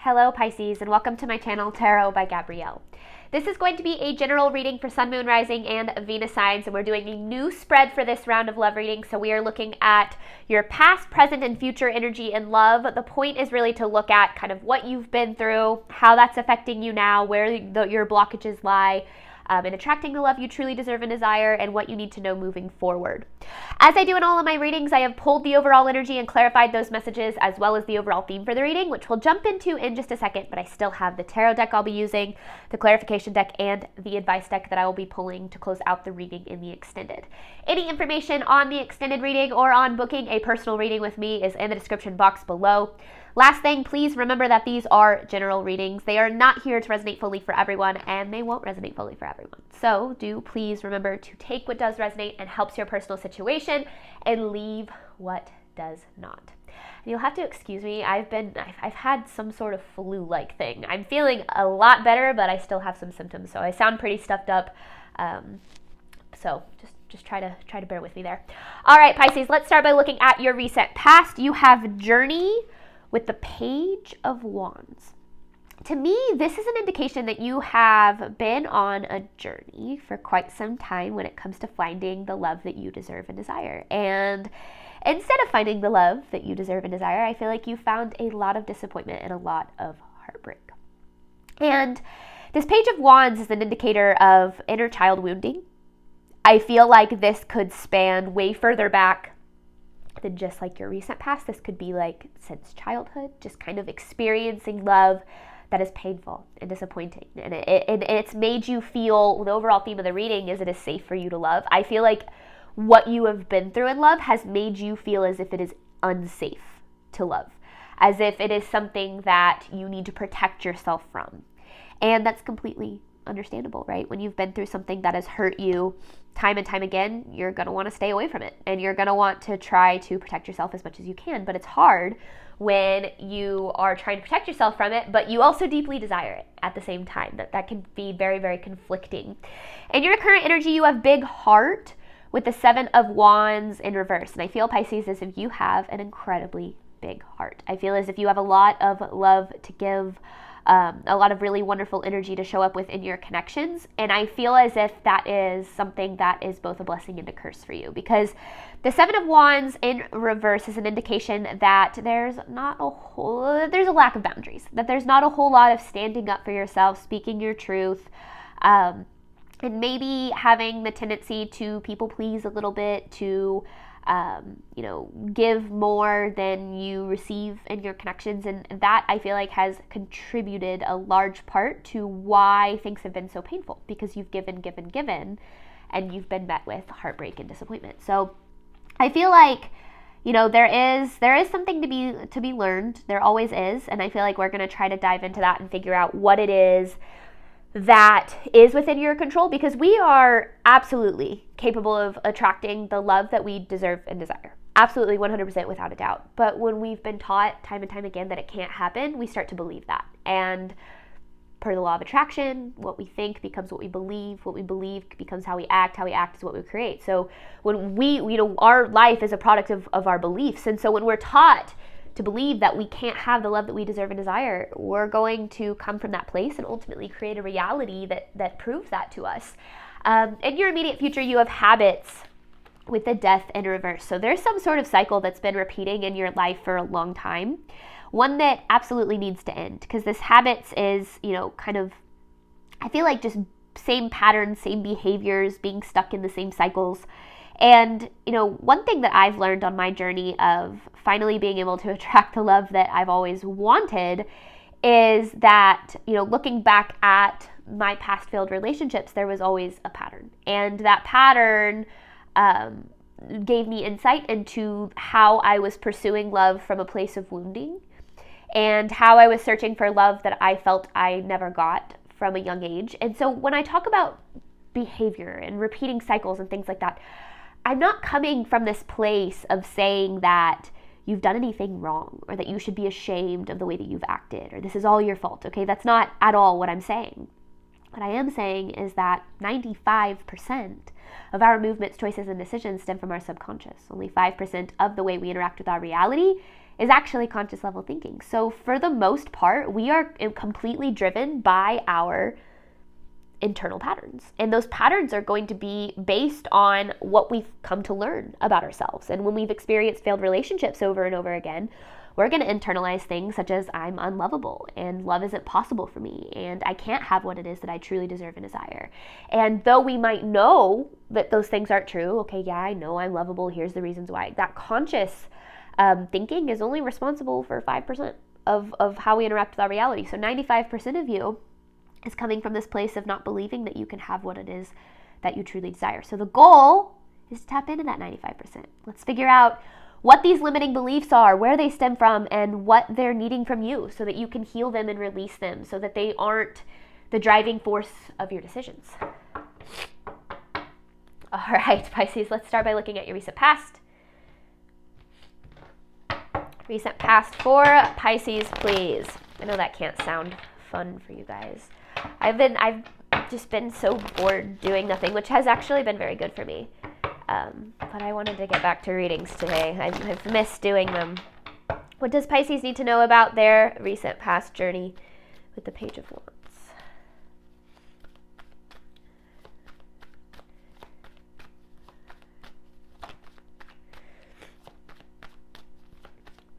Hello Pisces, and welcome to my channel Tarot by Gabrielle. This is going to be a general reading for Sun, Moon, Rising, and Venus signs, and we're doing a new spread for this round of love reading. So we are looking at your past, present, and future energy in love. The point is really to look at kind of what you've been through, how that's affecting you now, where your blockages lie, and attracting the love you truly deserve and desire, and what you need to know moving forward. As I do in all of my readings, I have pulled the overall energy and clarified those messages, as well as the overall theme for the reading, which we'll jump into in just a second, but I still have the tarot deck I'll be using, the clarification deck, and the advice deck that I will be pulling to close out the reading in the extended. Any information on the extended reading or on booking a personal reading with me is in the description box below. Last thing, please remember that these are general readings. They are not here to resonate fully for everyone, and they won't resonate fully for everyone. So do please remember to take what does resonate and helps your personal situation and leave what does not. And you'll have to excuse me. I've had some sort of flu-like thing. I'm feeling a lot better, but I still have some symptoms, so I sound pretty stuffed up. So just try to bear with me there. All right, Pisces, let's start by looking at your recent past. You have Journey with the Page of Wands. To me, this is an indication that you have been on a journey for quite some time when it comes to finding the love that you deserve and desire. And instead of finding the love that you deserve and desire, I feel like you found a lot of disappointment and a lot of heartbreak. And this Page of Wands is an indicator of inner child wounding. I feel like this could span way further back than just like your recent past. This could be like since childhood, just kind of experiencing love that is painful and disappointing. And it's made you feel, the overall theme of the reading is it is safe for you to love. I feel like what you have been through in love has made you feel as if it is unsafe to love, as if it is something that you need to protect yourself from. And that's completely understandable, right? When you've been through something that has hurt you time and time again, you're going to want to stay away from it, and you're going to want to try to protect yourself as much as you can. But it's hard when you are trying to protect yourself from it, but you also deeply desire it at the same time. That can be very, very conflicting. In your current energy, you have big heart with the Seven of Wands in reverse. And I feel, Pisces, as if you have an incredibly big heart. I feel as if you have a lot of love to give, a lot of really wonderful energy to show up with in your connections. And I feel as if that is something that is both a blessing and a curse for you, because the Seven of Wands in reverse is an indication that there's a lack of boundaries, that there's not a whole lot of standing up for yourself, speaking your truth, and maybe having the tendency to people please a little bit, to give more than you receive in your connections. And that, I feel like, has contributed a large part to why things have been so painful, because you've given, and you've been met with heartbreak and disappointment. So I feel like, there is something to be learned. There always is. And I feel like we're going to try to dive into that and figure out what it is that is within your control, because we are absolutely capable of attracting the love that we deserve and desire. Absolutely, 100%, without a doubt. But when we've been taught time and time again that it can't happen, we start to believe that. And per the law of attraction, what we think becomes what we believe becomes how we act is what we create. So when our life is a product of our beliefs. And so when we're taught to believe that we can't have the love that we deserve and desire, we're going to come from that place and ultimately create a reality that proves that to us. In your immediate future, you have habits with the Death in reverse. So there's some sort of cycle that's been repeating in your life for a long time, one that absolutely needs to end, because this habits is, kind of, I feel like just same patterns, same behaviors, being stuck in the same cycles. And, one thing that I've learned on my journey of finally being able to attract the love that I've always wanted is that, looking back at my past failed relationships, there was always a pattern. And that pattern gave me insight into how I was pursuing love from a place of wounding, and how I was searching for love that I felt I never got from a young age. And so when I talk about behavior and repeating cycles and things like that, I'm not coming from this place of saying that you've done anything wrong, or that you should be ashamed of the way that you've acted, or this is all your fault, okay? That's not at all what I'm saying. What I am saying is that 95% of our movements, choices, and decisions stem from our subconscious. Only 5% of the way we interact with our reality is actually conscious level thinking. So for the most part, we are completely driven by our internal patterns. And those patterns are going to be based on what we've come to learn about ourselves. And when we've experienced failed relationships over and over again, we're going to internalize things such as I'm unlovable and love isn't possible for me and I can't have what it is that I truly deserve and desire. And though we might know that those things aren't true, okay, yeah, I know I'm lovable, here's the reasons why, that conscious thinking is only responsible for 5% of how we interact with our reality. So 95% of you is coming from this place of not believing that you can have what it is that you truly desire. So the goal is to tap into that 95%. Let's figure out what these limiting beliefs are, where they stem from, and what they're needing from you so that you can heal them and release them so that they aren't the driving force of your decisions. All right, Pisces, let's start by looking at your recent past. Recent past for Pisces, please. I know that can't sound fun for you guys. I've just been so bored doing nothing, which has actually been very good for me. But I wanted to get back to readings today. I've missed doing them. What does Pisces need to know about their recent past journey with the Page of Wands?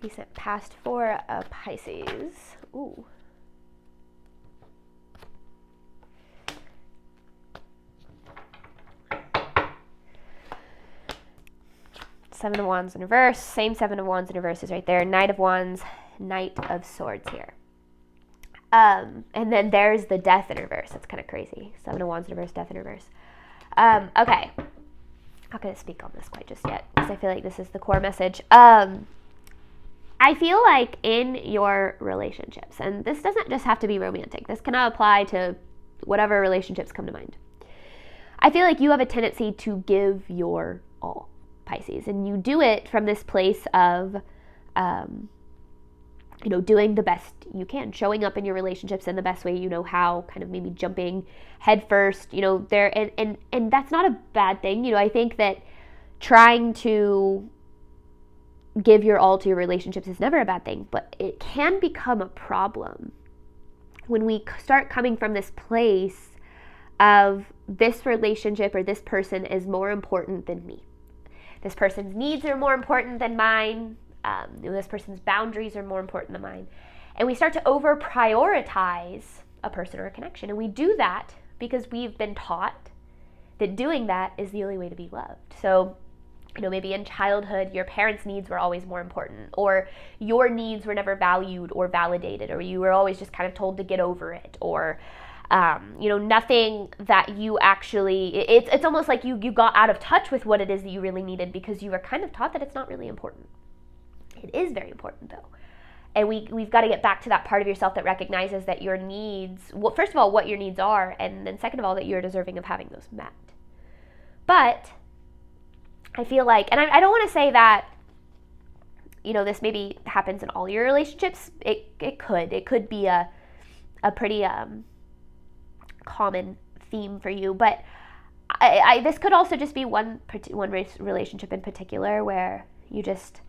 Recent past for Pisces. Ooh. Seven of Wands in reverse. Same Seven of Wands in reverse is right there. Knight of Wands, Knight of Swords here. And then there's the Death in reverse. That's kind of crazy. Seven of Wands in reverse, Death in reverse. Okay. Not going to speak on this quite just yet because I feel like this is the core message. I feel like in your relationships, and this doesn't just have to be romantic. This can apply to whatever relationships come to mind. I feel like you have a tendency to give your all, Pisces, and you do it from this place of, doing the best you can, showing up in your relationships in the best way you know how, kind of maybe jumping head first, there, and that's not a bad thing. I think that trying to give your all to your relationships is never a bad thing, but it can become a problem when we start coming from this place of this relationship or this person is more important than me. This person's needs are more important than mine. This person's boundaries are more important than mine. And we start to over-prioritize a person or a connection. And we do that because we've been taught that doing that is the only way to be loved. So, maybe in childhood, your parents' needs were always more important, or your needs were never valued or validated, or you were always just kind of told to get over it, or nothing that you actually, it's almost like you got out of touch with what it is that you really needed because you were kind of taught that it's not really important. It is very important though. And we've got to get back to that part of yourself that recognizes that your needs, well, first of all, what your needs are, and then second of all, that you're deserving of having those met. But I feel like, and I don't want to say that, this maybe happens in all your relationships. It could be a pretty, common theme for you, but this could also just be one relationship in particular where you just,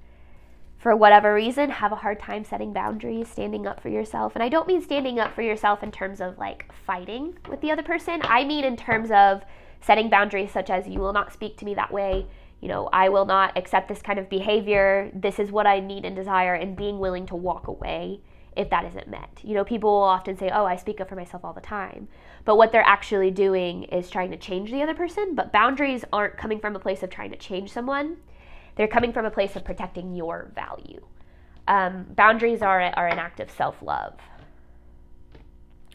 for whatever reason, have a hard time setting boundaries, standing up for yourself. And I don't mean standing up for yourself in terms of like fighting with the other person. I mean in terms of setting boundaries such as you will not speak to me that way. I will not accept this kind of behavior. This is what I need and desire, and being willing to walk away if that isn't met. People will often say, oh, I speak up for myself all the time. But what they're actually doing is trying to change the other person. But boundaries aren't coming from a place of trying to change someone. They're coming from a place of protecting your value. Boundaries are an act of self-love.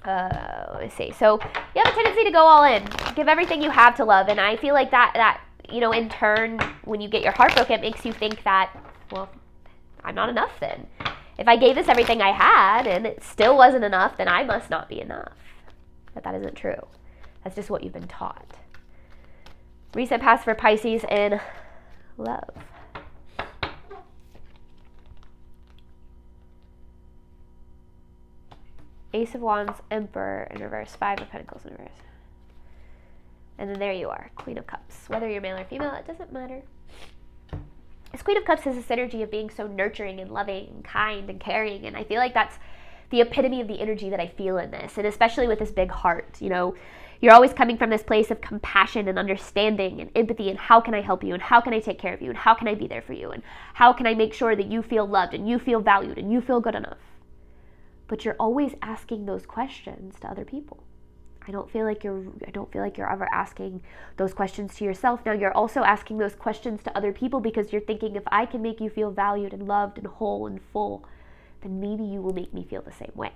Let's see. So you have a tendency to go all in. Give everything you have to love. And I feel like that in turn, when you get your heart broken, it makes you think that, well, I'm not enough then. If I gave this everything I had and it still wasn't enough, then I must not be enough. But that isn't true. That's just what you've been taught. Recent past for Pisces in love. Ace of Wands, Emperor in reverse, Five of Pentacles in reverse. And then there you are, Queen of Cups. Whether you're male or female, it doesn't matter. This Queen of Cups has this energy of being so nurturing and loving and kind and caring, and I feel like that's the epitome of the energy that I feel in this, and especially with this big heart. You're always coming from this place of compassion and understanding and empathy, and how can I help you, and how can I take care of you, and how can I be there for you, and how can I make sure that you feel loved and you feel valued and you feel good enough. But you're always asking those questions to other people. I don't feel like you're ever asking those questions to yourself. Now, you're also asking those questions to other people because you're thinking, if I can make you feel valued and loved and whole and full, then maybe you will make me feel the same way.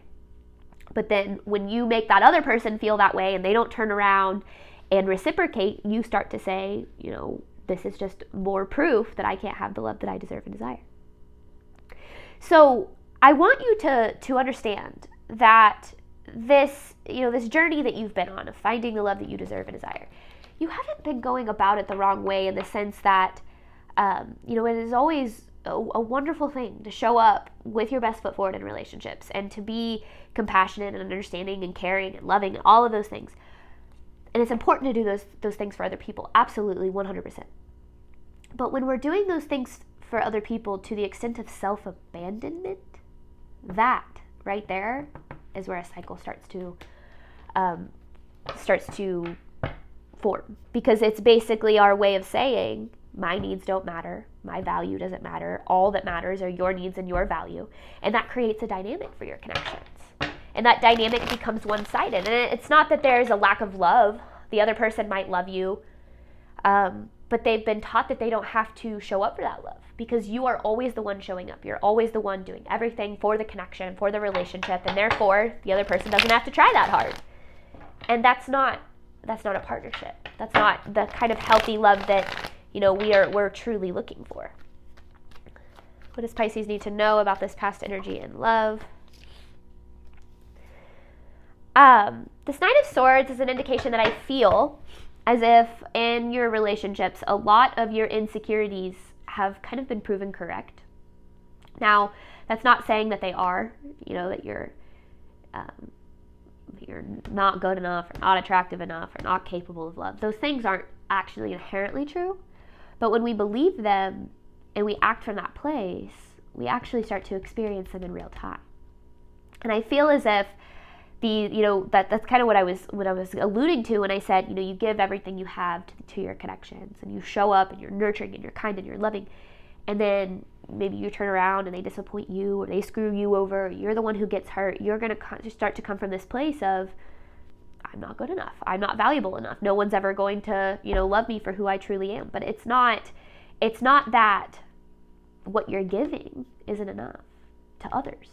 But then when you make that other person feel that way and they don't turn around and reciprocate, you start to say, this is just more proof that I can't have the love that I deserve and desire. So I want you to understand that this journey that you've been on of finding the love that you deserve and desire, you haven't been going about it the wrong way, in the sense that, it is always a wonderful thing to show up with your best foot forward in relationships and to be compassionate and understanding and caring and loving and all of those things. And it's important to do those things for other people. Absolutely, 100%. But when we're doing those things for other people to the extent of self-abandonment, that right there is where a cycle starts to form. Because it's basically our way of saying, my needs don't matter, my value doesn't matter, all that matters are your needs and your value. And that creates a dynamic for your connections. And that dynamic becomes one-sided. And it's not that there's a lack of love. The other person might love you, but they've been taught that they don't have to show up for that love, because you are always the one showing up. You're always the one doing everything for the connection, for the relationship, and therefore the other person doesn't have to try that hard. And that's not a partnership. That's not the kind of healthy love that we're truly looking for. What does Pisces need to know about this past energy in love? This Knight of Swords is an indication that I feel as if in your relationships, a lot of your insecurities have kind of been proven correct. Now, that's not saying that they are, that you're not good enough, or not attractive enough, or not capable of love. Those things aren't actually inherently true. But when we believe them and we act from that place, we actually start to experience them in real time. And I feel as if that's kind of what I was alluding to when I said, you give everything you have to your connections, and you show up and you're nurturing and you're kind and you're loving, and then maybe you turn around and they disappoint you, or they screw you over, or you're the one who gets hurt. You're going to start to come from this place of, I'm not good enough, I'm not valuable enough, no one's ever going to love me for who I truly am. But it's not that what you're giving isn't enough to others.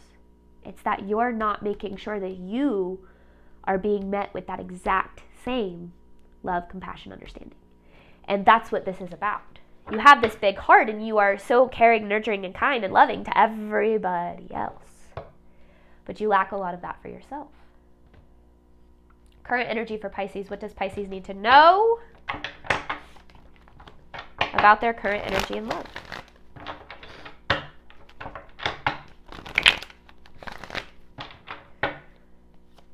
It's that you're not making sure that you are being met with that exact same love, compassion, understanding. And that's what this is about. You have this big heart and you are so caring, nurturing, and kind and loving to everybody else. But you lack a lot of that for yourself. Current energy for Pisces. What does Pisces need to know about their current energy in love?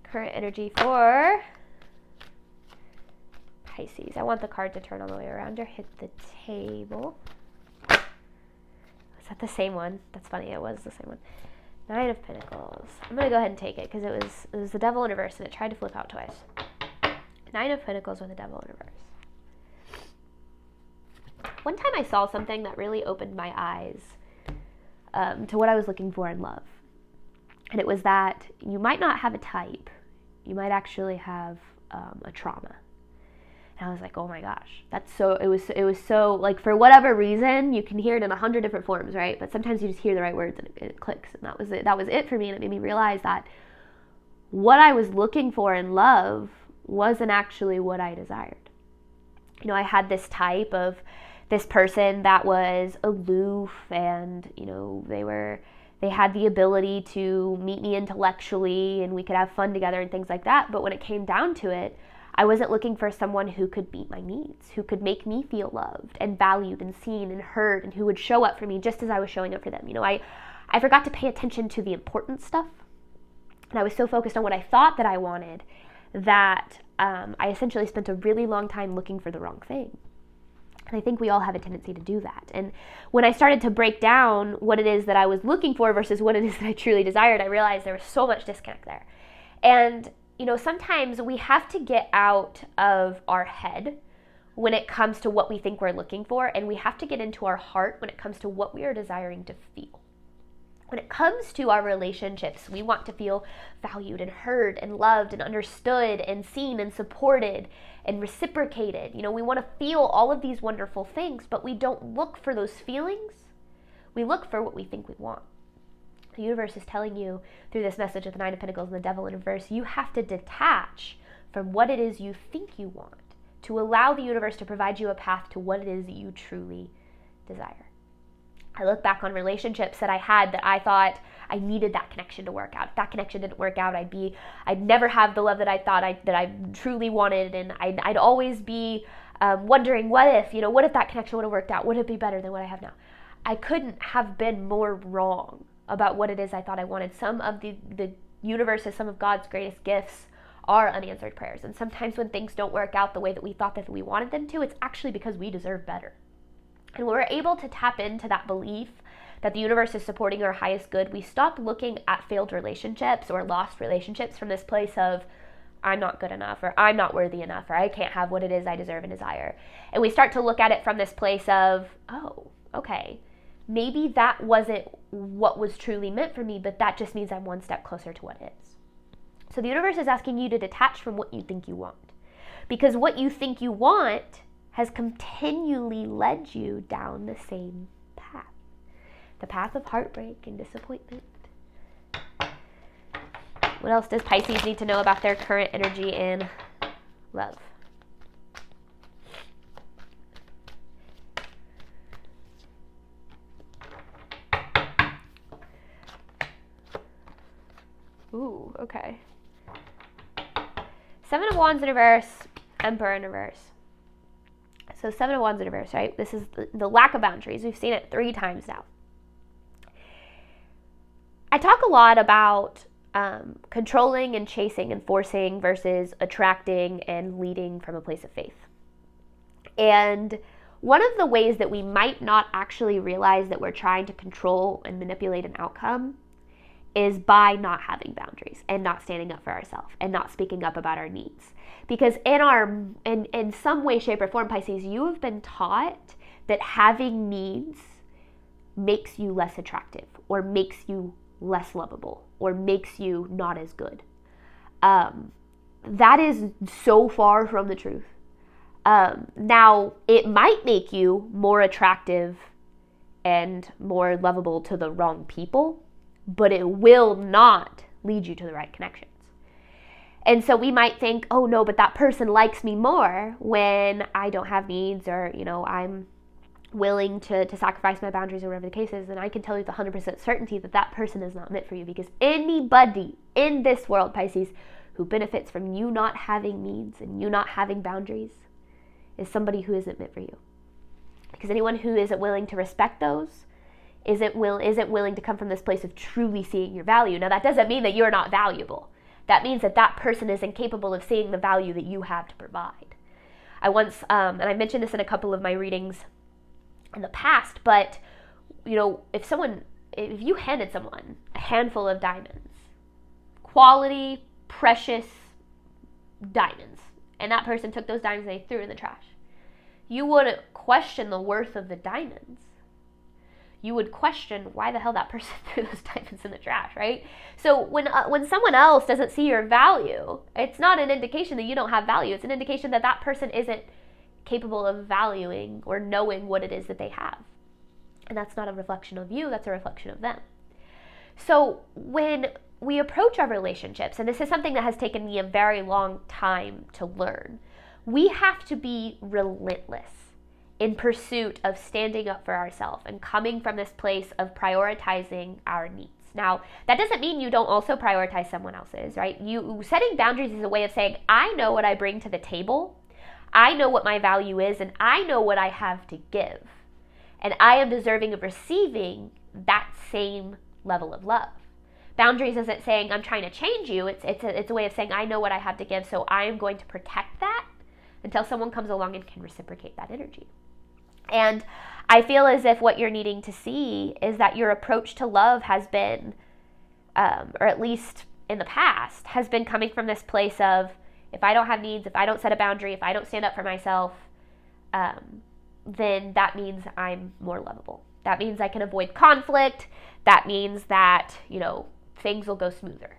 Current energy for Pisces. I want the card to turn all the way around or hit the table. Is that the same one? That's funny, it was the same one. Nine of Pentacles. I'm going to go ahead and take it because it was the Devil in reverse and it tried to flip out twice. Nine of Pentacles with the Devil in reverse. One time I saw something that really opened my eyes to what I was looking for in love. And it was that you might not have a type. You might actually have a trauma. And I was like, oh my gosh, it was so, like, for whatever reason, you can hear it in 100 different forms, right? But sometimes you just hear the right words and it clicks. And that was it for me. And it made me realize that what I was looking for in love wasn't actually what I desired. I had this type of this person that was aloof and, they had the ability to meet me intellectually and we could have fun together and things like that. But when it came down to it, I wasn't looking for someone who could meet my needs, who could make me feel loved and valued and seen and heard, and who would show up for me just as I was showing up for them. I forgot to pay attention to the important stuff. And I was so focused on what I thought that I wanted that I essentially spent a really long time looking for the wrong thing. And I think we all have a tendency to do that. And when I started to break down what it is that I was looking for versus what it is that I truly desired, I realized there was so much disconnect there. And, sometimes we have to get out of our head when it comes to what we think we're looking for, and we have to get into our heart when it comes to what we are desiring to feel. When it comes to our relationships, we want to feel valued and heard and loved and understood and seen and supported and reciprocated. We want to feel all of these wonderful things, but we don't look for those feelings. We look for what we think we want. The universe is telling you through this message of the Nine of Pentacles and the Devil in reverse, you have to detach from what it is you think you want to allow the universe to provide you a path to what it is that you truly desire. I look back on relationships that I had that I thought I needed that connection to work out. If that connection didn't work out, I'd never have the love that I thought that I truly wanted, and I'd always be wondering, what if that connection would have worked out? Would it be better than what I have now? I couldn't have been more wrong about what it is I thought I wanted. Some of the universe's, some of God's greatest gifts are unanswered prayers. And sometimes when things don't work out the way that we thought that we wanted them to, it's actually because we deserve better. And when we're able to tap into that belief that the universe is supporting our highest good, we stop looking at failed relationships or lost relationships from this place of, I'm not good enough, or I'm not worthy enough, or I can't have what it is I deserve and desire. And we start to look at it from this place of, oh, okay, maybe that wasn't what was truly meant for me, but that just means I'm one step closer to what is. So the universe is asking you to detach from what you think you want. Because what you think you want has continually led you down the same path. The path of heartbreak and disappointment. What else does Pisces need to know about their current energy in love? Ooh, okay. Seven of Wands in reverse, Emperor in reverse. So Seven of Wands in reverse, right? This is the lack of boundaries. We've seen it 3 times now. I talk a lot about controlling and chasing and forcing versus attracting and leading from a place of faith. And one of the ways that we might not actually realize that we're trying to control and manipulate an outcome is by not having boundaries and not standing up for ourselves and not speaking up about our needs. Because in some way, shape, or form, Pisces, you have been taught that having needs makes you less attractive or makes you less lovable or makes you not as good. That is so far from the truth. Now, it might make you more attractive and more lovable to the wrong people, but it will not lead you to the right connections. And so we might think, oh no, but that person likes me more when I don't have needs, or, I'm willing to sacrifice my boundaries or whatever the case is. And I can tell you with 100% certainty that that person is not meant for you, because anybody in this world, Pisces, who benefits from you not having needs and you not having boundaries is somebody who isn't meant for you. Because anyone who isn't willing to respect those isn't willing to come from this place of truly seeing your value. Now, that doesn't mean that you're not valuable. That means that that person is incapable of seeing the value that you have to provide. I once, and I mentioned this in a couple of my readings in the past, but, if you handed someone a handful of diamonds, quality, precious diamonds, and that person took those diamonds and they threw in the trash, you wouldn't question the worth of the diamonds. You would question why the hell that person threw those diamonds in the trash, right? So when someone else doesn't see your value, it's not an indication that you don't have value. It's an indication that that person isn't capable of valuing or knowing what it is that they have. And that's not a reflection of you, that's a reflection of them. So when we approach our relationships, and this is something that has taken me a very long time to learn, we have to be relentless in pursuit of standing up for ourselves and coming from this place of prioritizing our needs. Now, that doesn't mean you don't also prioritize someone else's, right? Setting boundaries is a way of saying, I know what I bring to the table, I know what my value is, and I know what I have to give. And I am deserving of receiving that same level of love. Boundaries isn't saying, I'm trying to change you. It's a way of saying, I know what I have to give, so I am going to protect that until someone comes along and can reciprocate that energy. And I feel as if what you're needing to see is that your approach to love has been, or at least in the past, has been coming from this place of, if I don't have needs, if I don't set a boundary, if I don't stand up for myself, then that means I'm more lovable. That means I can avoid conflict. That means that, things will go smoother.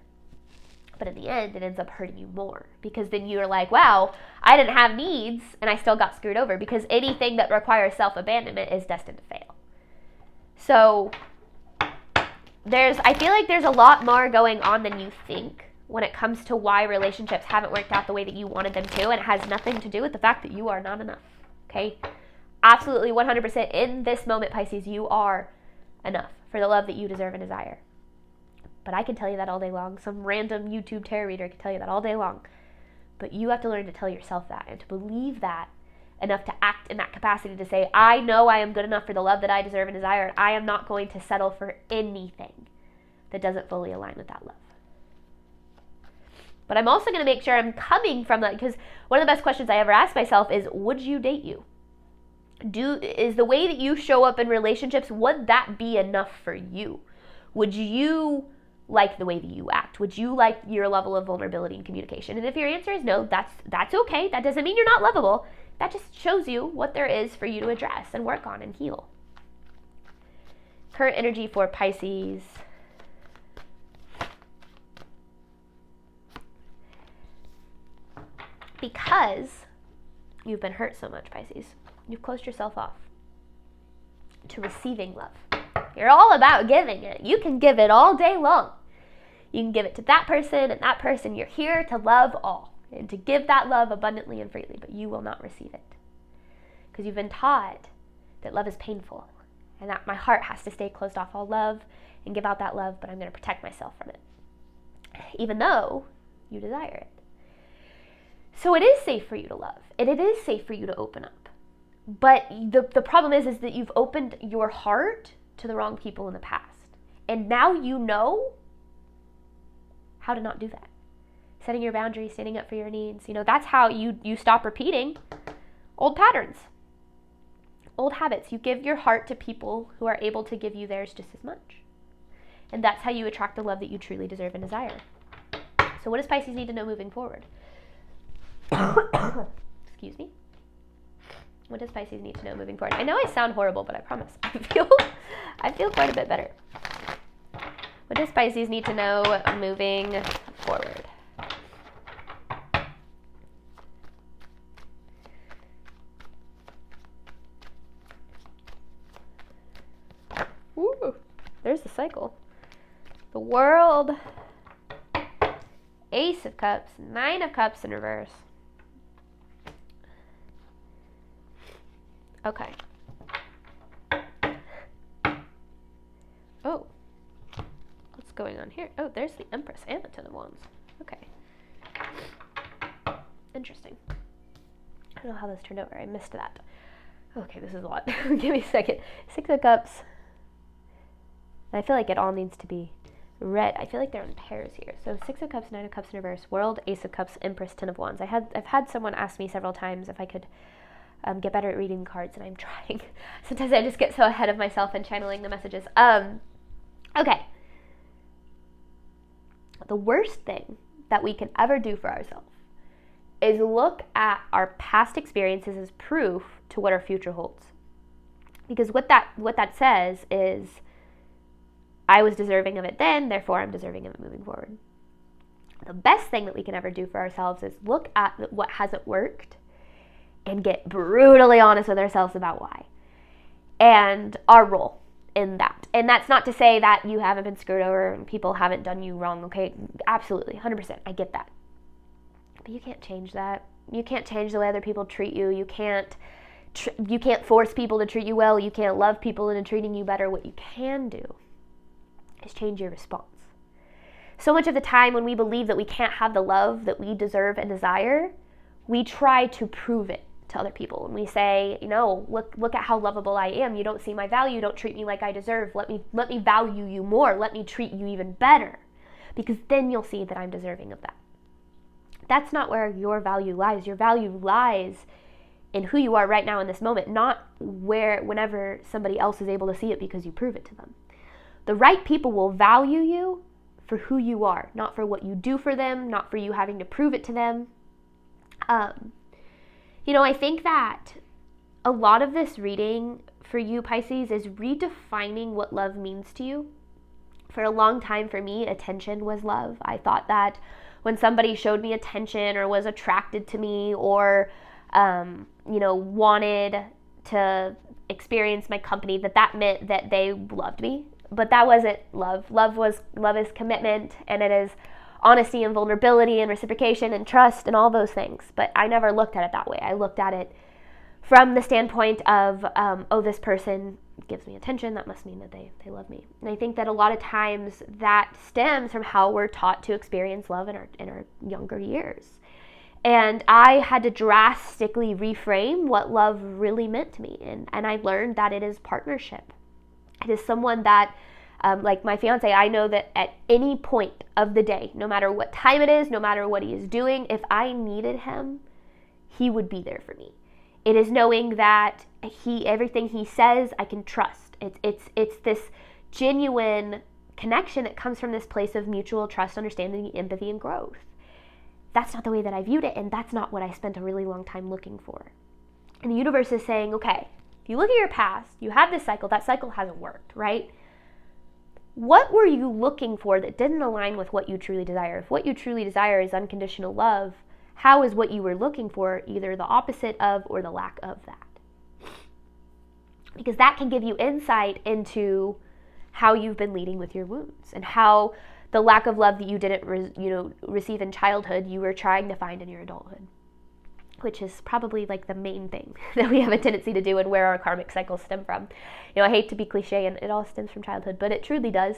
But in the end, it ends up hurting you more, because then you're like, wow, I didn't have needs and I still got screwed over, because anything that requires self-abandonment is destined to fail. So I feel like there's a lot more going on than you think when it comes to why relationships haven't worked out the way that you wanted them to, and it has nothing to do with the fact that you are not enough, okay? Absolutely 100% in this moment, Pisces, you are enough for the love that you deserve and desire. But I can tell you that all day long. Some random YouTube tarot reader can tell you that all day long. But you have to learn to tell yourself that and to believe that enough to act in that capacity to say, I know I am good enough for the love that I deserve and desire, and I am not going to settle for anything that doesn't fully align with that love. But I'm also going to make sure I'm coming from that, because one of the best questions I ever asked myself is, would you date you? Is the way that you show up in relationships, would that be enough for you? Would you like the way that you act? Would you like your level of vulnerability and communication? And if your answer is no, that's okay. That doesn't mean you're not lovable. That just shows you what there is for you to address and work on and heal. Current energy for Pisces. Because you've been hurt so much, Pisces, you've closed yourself off to receiving love. You're all about giving it. You can give it all day long. You can give it to that person and that person. You're here to love all and to give that love abundantly and freely, but you will not receive it. Because you've been taught that love is painful and that my heart has to stay closed off all love and give out that love, but I'm going to protect myself from it, even though you desire it. So it is safe for you to love, and it is safe for you to open up. But the problem is that you've opened your heart to the wrong people in the past. And now you know how to not do that. Setting your boundaries, standing up for your needs. That's how you stop repeating old patterns, old habits. You give your heart to people who are able to give you theirs just as much. And that's how you attract the love that you truly deserve and desire. So what does Pisces need to know moving forward? Excuse me. What does Pisces need to know moving forward? I know I sound horrible, but I promise I feel quite a bit better. What does Pisces need to know moving forward? Ooh, there's the cycle. The World, Ace of Cups, Nine of Cups in reverse. Okay. Oh. What's going on here? Oh, there's the Empress and the Ten of Wands. Okay. Interesting. I don't know how this turned over. I missed that. Okay, this is a lot. Give me a second. Six of Cups. I feel like it all needs to be read. I feel like they're in pairs here. So Six of Cups, Nine of Cups in reverse, World, Ace of Cups, Empress, Ten of Wands. I've had someone ask me several times if I could get better at reading cards, and I'm trying. Sometimes I just get so ahead of myself and channeling the messages. Okay. The worst thing that we can ever do for ourselves is look at our past experiences as proof to what our future holds. Because what that says is, I was deserving of it then, therefore I'm deserving of it moving forward. The best thing that we can ever do for ourselves is look at what hasn't worked and get brutally honest with ourselves about why and our role in that. And that's not to say that you haven't been screwed over and people haven't done you wrong, okay? Absolutely, 100%, I get that. But you can't change that. You can't change the way other people treat you. You can't force people to treat you well. You can't love people into treating you better. What you can do is change your response. So much of the time when we believe that we can't have the love that we deserve and desire, we try to prove it to other people. And we say, look at how lovable I am. You don't see my value. Don't treat me like I deserve. Let me value you more. Let me treat you even better. Because then you'll see that I'm deserving of that. That's not where your value lies. Your value lies in who you are right now in this moment, not whenever somebody else is able to see it because you prove it to them. The right people will value you for who you are, not for what you do for them, not for you having to prove it to them. I think that a lot of this reading for you, Pisces, is redefining what love means to you. For a long time, for me, attention was love. I thought that when somebody showed me attention or was attracted to me or, wanted to experience my company, that meant that they loved me. But that wasn't love. Love is commitment, and it is honesty and vulnerability and reciprocation and trust and all those things. But I never looked at it that way. I looked at it from the standpoint of, this person gives me attention, that must mean that they love me. And I think that a lot of times that stems from how we're taught to experience love in our younger years. And I had to drastically reframe what love really meant to me. And I learned that it is partnership. It is someone that, like my fiance, I know that at any point of the day, no matter what time it is, no matter what he is doing, if I needed him, he would be there for me. It is knowing that everything he says, I can trust. It's this genuine connection that comes from this place of mutual trust, understanding, empathy, and growth. That's not the way that I viewed it, and that's not what I spent a really long time looking for. And the universe is saying, okay, if you look at your past, you had this cycle, that cycle hasn't worked, right? What were you looking for that didn't align with what you truly desire? If what you truly desire is unconditional love, how is what you were looking for either the opposite of or the lack of that? Because that can give you insight into how you've been leading with your wounds and how the lack of love that you didn't receive in childhood, you were trying to find in your adulthood, which is probably like the main thing that we have a tendency to do and where our karmic cycles stem from. I hate to be cliche and it all stems from childhood, but it truly does.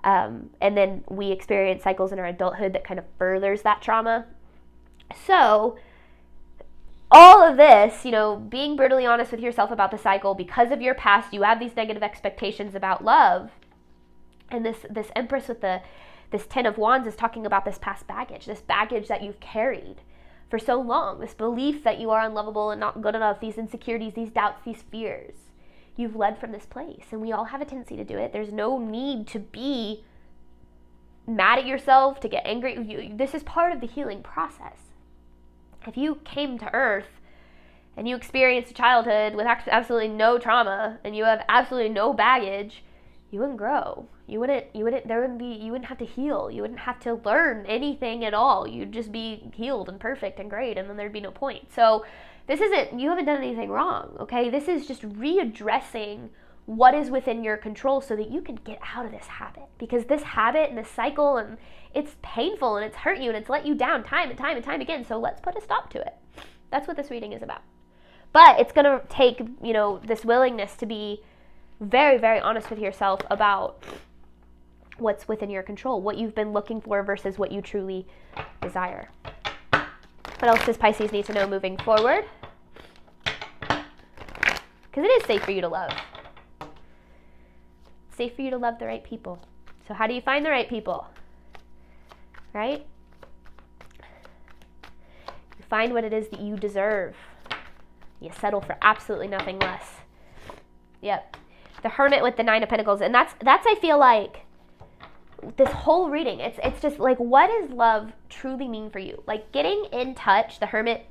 And then we experience cycles in our adulthood that kind of furthers that trauma. So all of this, being brutally honest with yourself about the cycle, because of your past, you have these negative expectations about love. And this Empress with this 10 of Wands is talking about this past baggage, this baggage that you've carried for so long, this belief that you are unlovable and not good enough, these insecurities, these doubts, these fears. You've led from this place, and we all have a tendency to do it. There's no need to be mad at yourself, to get angry. This is part of the healing process. If you came to Earth and you experienced a childhood with absolutely no trauma and you have absolutely no baggage, you wouldn't grow. You wouldn't have to heal. You wouldn't have to learn anything at all. You'd just be healed and perfect and great, and then there'd be no point. So you haven't done anything wrong, okay? This is just readdressing what is within your control so that you can get out of this habit. Because this habit and this cycle, and it's painful and it's hurt you and it's let you down time and time and time again. So let's put a stop to it. That's what this reading is about. But it's going to take, this willingness to be very, very honest with yourself about what's within your control, what you've been looking for versus what you truly desire. What else does Pisces need to know moving forward? Because it is safe for you to love. It's safe for you to love the right people. So how do you find the right people? Right? You find what it is that you deserve. You settle for absolutely nothing less. Yep. The Hermit with the 9 of Pentacles. And that's I feel like, this whole reading, it's just like, what does love truly mean for you? Like getting in touch, the Hermit,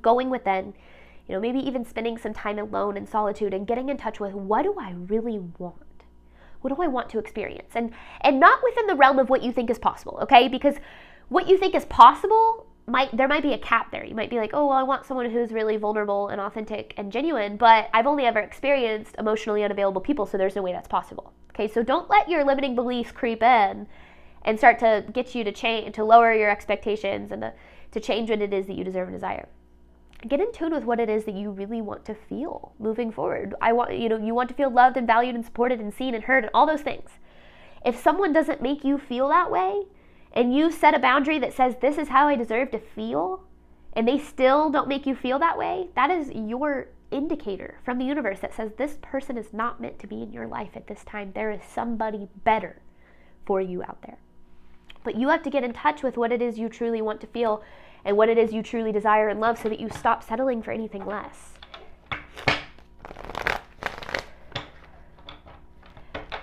going within, maybe even spending some time alone in solitude and getting in touch with, what do I really want? What do I want to experience? And not within the realm of what you think is possible, okay? Because what you think is possible, there might be a cap there. You might be like, oh, well, I want someone who's really vulnerable and authentic and genuine, but I've only ever experienced emotionally unavailable people, so there's no way that's possible. Okay, so don't let your limiting beliefs creep in and start to get you to lower your expectations and to change what it is that you deserve and desire. Get in tune with what it is that you really want to feel moving forward. You want to feel loved and valued and supported and seen and heard and all those things. If someone doesn't make you feel that way, and you set a boundary that says, this is how I deserve to feel, and they still don't make you feel that way, that is your indicator from the universe that says this person is not meant to be in your life at this time. There is somebody better for you out there. But you have to get in touch with what it is you truly want to feel and what it is you truly desire and love so that you stop settling for anything less.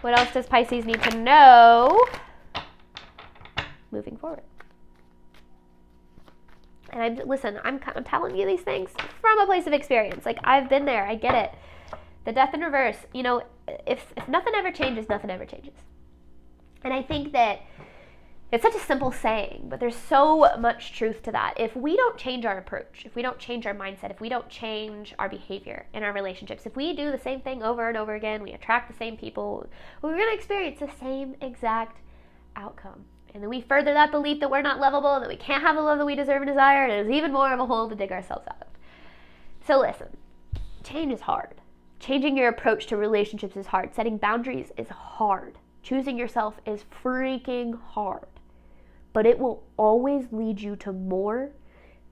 What else does Pisces need to know moving forward? And I'm telling you these things from a place of experience. Like, I've been there. I get it. The death in reverse, you know, if nothing ever changes, nothing ever changes. And I think that it's such a simple saying, but there's so much truth to that. If we don't change our approach, if we don't change our mindset, if we don't change our behavior in our relationships, if we do the same thing over and over again, we attract the same people, we're going to experience the same exact outcome. And then we further that belief that we're not lovable, that we can't have the love that we deserve and desire, and it's even more of a hole to dig ourselves out of. So listen, change is hard. Changing your approach to relationships is hard. Setting boundaries is hard. Choosing yourself is freaking hard. But it will always lead you to more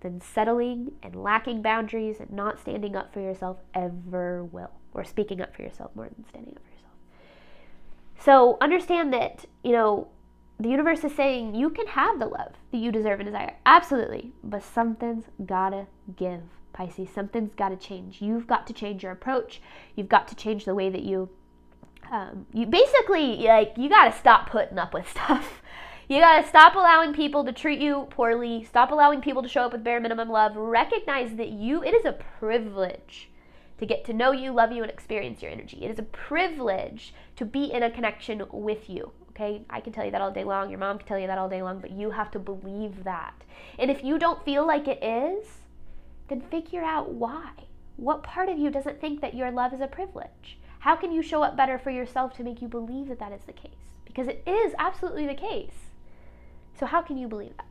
than settling and lacking boundaries and not standing up for yourself ever will. Or speaking up for yourself more than standing up for yourself. So understand that, you know, the universe is saying you can have the love that you deserve and desire. Absolutely. But something's gotta give, Pisces. Something's gotta change. You've got to change your approach. You've got to change the way that you basically, like, you gotta stop putting up with stuff. You gotta stop allowing people to treat you poorly. Stop allowing people to show up with bare minimum love. Recognize that it is a privilege to get to know you, love you, and experience your energy. It is a privilege to be in a connection with you. Okay, I can tell you that all day long. Your mom can tell you that all day long, but you have to believe that. And if you don't feel like it is, then figure out why. What part of you doesn't think that your love is a privilege? How can you show up better for yourself to make you believe that that is the case? Because it is absolutely the case. So how can you believe that?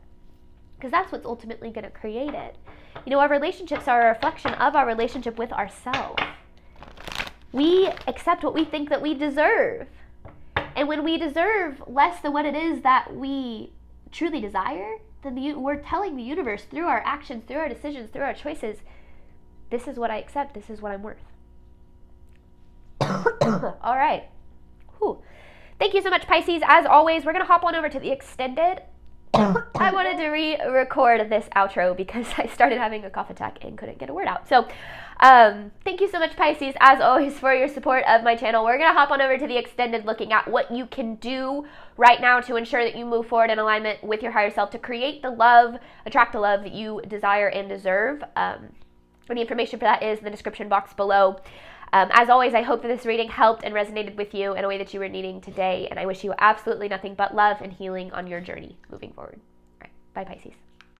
Because that's what's ultimately going to create it. You know, our relationships are a reflection of our relationship with ourselves. We accept what we think that we deserve. And when we deserve less than what it is that we truly desire, then we're telling the universe through our actions, through our decisions, through our choices, this is what I accept, this is what I'm worth. All right. Whew. Thank you so much, Pisces. As always, we're going to hop on over to the extended. I wanted to re-record this outro because I started having a cough attack and couldn't get a word out. So thank you so much, Pisces, as always, for your support of my channel. We're going to hop on over to the extended, looking at what you can do right now to ensure that you move forward in alignment with your higher self to create the love, attract the love that you desire and deserve. The information for that is in the description box below. As always, I hope that this reading helped and resonated with you in a way that you were needing today, and I wish you absolutely nothing but love and healing on your journey moving forward. All right, bye, Pisces.